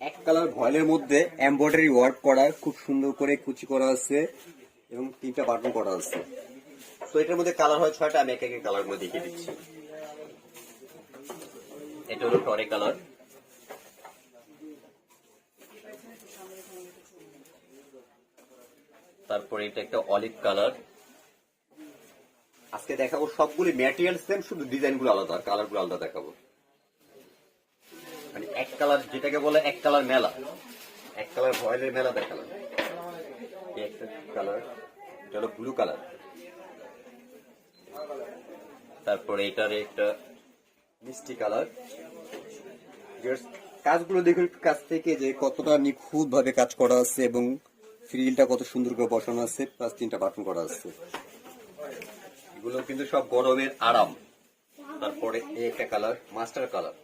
এক কালার ভয়েলের মধ্যে embroidery work করা, খুব সুন্দর করে কুচি করা আছে এবং 3টা বাটন করা আছে। তো এটার মধ্যে কালার হয় 6টা, আমি এক এক কালার গুলো দেখিয়ে দিচ্ছি। এটা হলো টরে কালার, তারপরে এটা একটা অলিভ কালার। আজকে দেখাবো সবগুলি ম্যাটেরিয়াল সেম, শুধু ডিজাইন গুলো আলাদা, কালার গুলো আলাদা দেখাবো। মানে এক কালার, যেটাকে বলে এক কালার মেলা, এক কালার ভয়েলের মেলা দেখালাম। একটা কালার, এটা হলো ব্লু কালার। তারপরে এটার একটা মিষ্টি কালার। কাজগুলো দেখুন কাছ থেকে যে কতটা নিখুঁত ভাবে কাজ করা আছে এবং ফ্রিলটা কত সুন্দর করে বসানো আছে, প্লাস 3টা বাটন করা আছে। এগুলো কিন্তু সব গরমের আরাম। তারপরে এই একটা কালার, মাস্টার কালার।